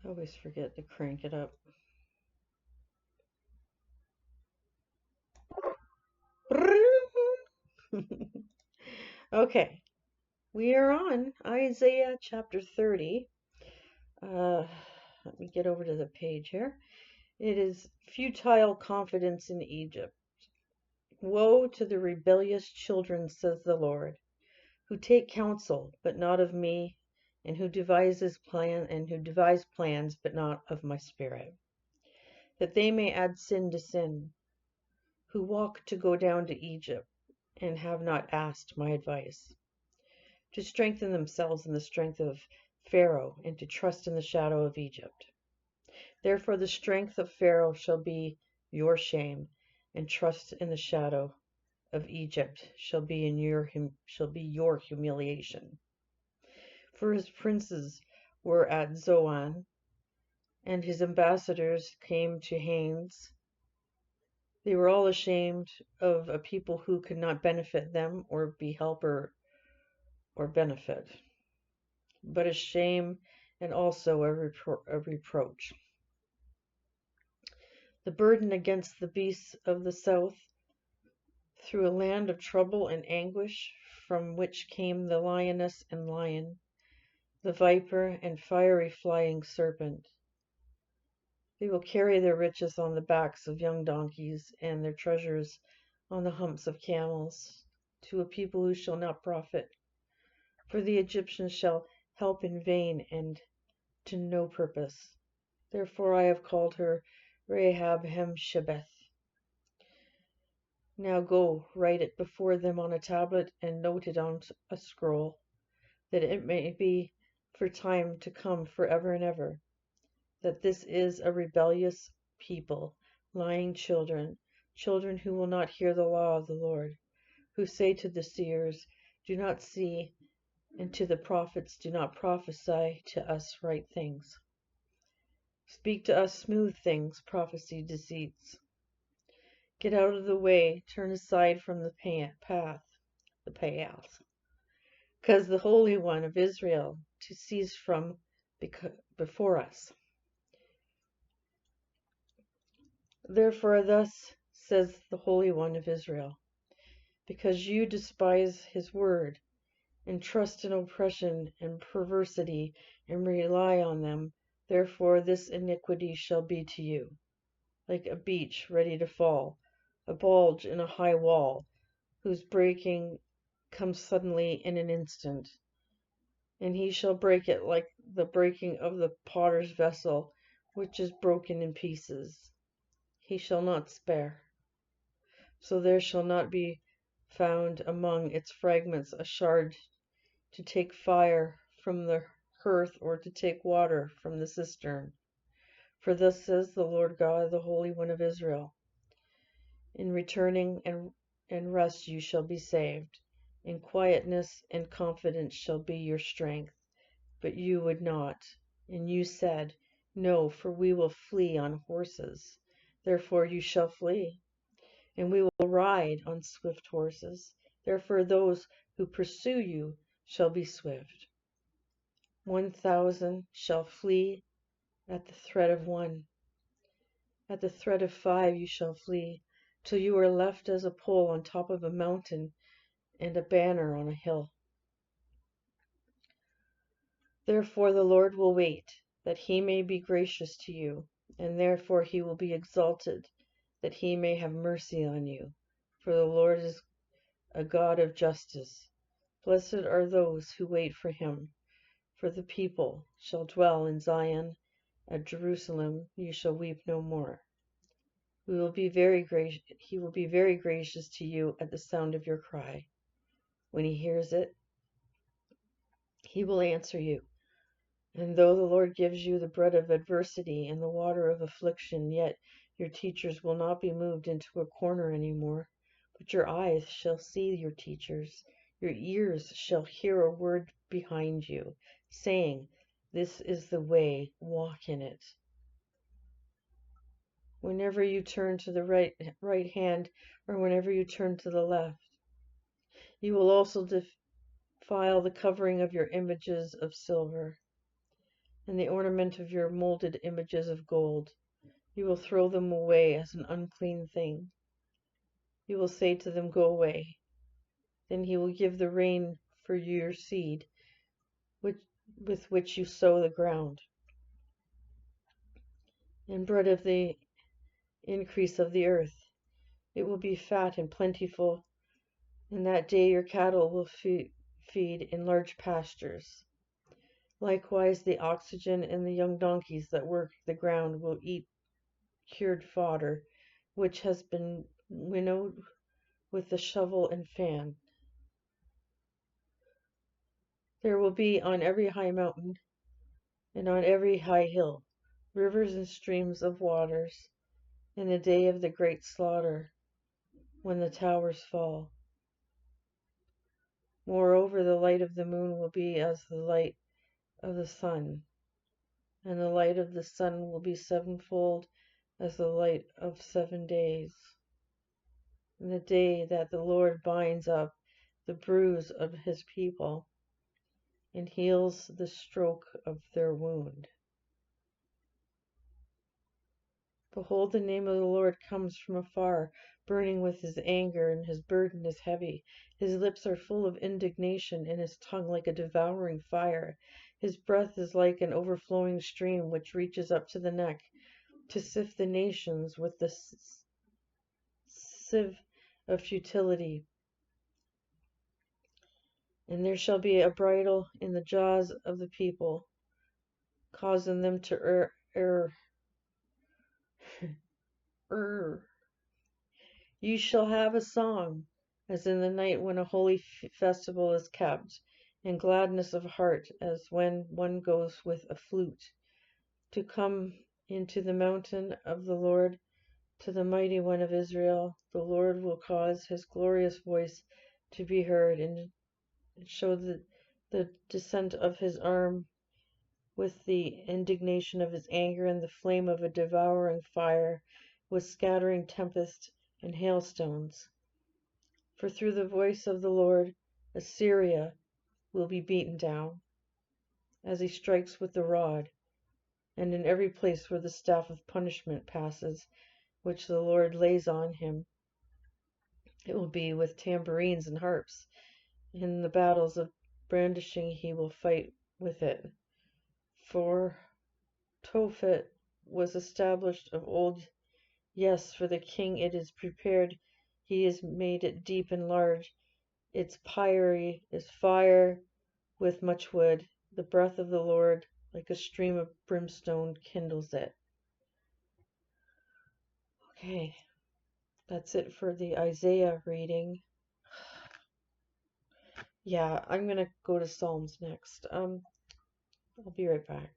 Always forget to crank it up. Okay, we are on Isaiah chapter 30. Let me get over to the page here. It is futile confidence in Egypt. Woe to the rebellious children, says the Lord, who take counsel, but not of me, and who devise plans, but not of my spirit, that they may add sin to sin, who walk to go down to Egypt, and have not asked my advice, to strengthen themselves in the strength of Pharaoh, and to trust in the shadow of Egypt. Therefore the strength of Pharaoh shall be your shame, and trust in the shadow of Egypt shall be your humiliation. For his princes were at Zoan, and his ambassadors came to Hanes. They were all ashamed of a people who could not benefit them or be helper or benefit, but a shame and also a reproach. The burden against the beasts of the south, through a land of trouble and anguish, from which came the lioness and lion, the viper and fiery flying serpent. They will carry their riches on the backs of young donkeys, and their treasures on the humps of camels, to a people who shall not profit. For the Egyptians shall help in vain and to no purpose. Therefore I have called her Rahab Hemshebeth. Now go, write it before them on a tablet, and note it on a scroll, that it may be for time to come forever and ever, that this is a rebellious people, lying children, children who will not hear the law of the Lord, who say to the seers, do not see, and to the prophets, do not prophesy to us right things. Speak to us smooth things, prophesy deceits. Get out of the way, turn aside from the path, because the Holy One of Israel to cease from before us. Therefore thus says the Holy One of Israel, because you despise his word, and trust in oppression and perversity, and rely on them, therefore this iniquity shall be to you, like a beech ready to fall, a bulge in a high wall, whose breaking comes suddenly in an instant. And he shall break it like the breaking of the potter's vessel, which is broken in pieces. He shall not spare. So there shall not be found among its fragments a shard to take fire from the hearth, or to take water from the cistern. For thus says the Lord God, the Holy One of Israel, in returning and rest you shall be saved. In quietness and confidence shall be your strength. But you would not, and you said, no, for we will flee on horses. Therefore you shall flee, and we will ride on swift horses. Therefore those who pursue you shall be swift. 1,000 shall flee at the threat of one. At the threat of 5 you shall flee, till you are left as a pole on top of a mountain and a banner on a hill. Therefore the Lord will wait, that he may be gracious to you, and therefore he will be exalted, that he may have mercy on you. For the Lord is a God of justice. Blessed are those who wait for him. For the people shall dwell in Zion, at Jerusalem you shall weep no more. He will be very gracious to you at the sound of your cry. When he hears it, he will answer you. And though the Lord gives you the bread of adversity and the water of affliction, yet your teachers will not be moved into a corner any more, but your eyes shall see your teachers, your ears shall hear a word behind you, saying, this is the way, walk in it. Whenever you turn to the right hand, or whenever you turn to the left, you will also defile the covering of your images of silver, and the ornament of your molded images of gold. You will throw them away as an unclean thing. You will say to them, Go away. Then he will give the rain for your seed, with which you sow the ground, and bread of the increase of the earth. It will be fat and plentiful. In that day your cattle will feed in large pastures. Likewise the oxen and the young donkeys that work the ground will eat cured fodder, which has been winnowed with the shovel and fan. There will be on every high mountain and on every high hill rivers and streams of waters in the day of the great slaughter, when the towers fall. Moreover, the light of the moon will be as the light of the sun, and the light of the sun will be sevenfold as the light of 7 days. In the day that the Lord binds up the bruise of his people and heals the stroke of their wound. Behold, the name of the Lord comes from afar, burning with his anger, and his burden is heavy. His lips are full of indignation, and his tongue like a devouring fire. His breath is like an overflowing stream which reaches up to the neck, to sift the nations with the sieve of futility. And there shall be a bridle in the jaws of the people, causing them to err. You shall have a song, as in the night when a holy festival is kept, and gladness of heart, as when one goes with a flute, to come into the mountain of the Lord, to the mighty one of Israel. The Lord will cause his glorious voice to be heard, and show the descent of his arm with the indignation of his anger and the flame of a devouring fire, with scattering tempest and hailstones. For through the voice of the Lord, Assyria will be beaten down, as he strikes with the rod, and in every place where the staff of punishment passes, which the Lord lays on him, it will be with tambourines and harps. In the battles of brandishing he will fight with it. For Tophet was established of old. Yes, for the king it is prepared. He has made it deep and large. Its pyre is fire with much wood. The breath of the Lord, like a stream of brimstone, kindles it. Okay, that's it for the Isaiah reading. Yeah, I'm going to go to Psalms next. I'll be right back.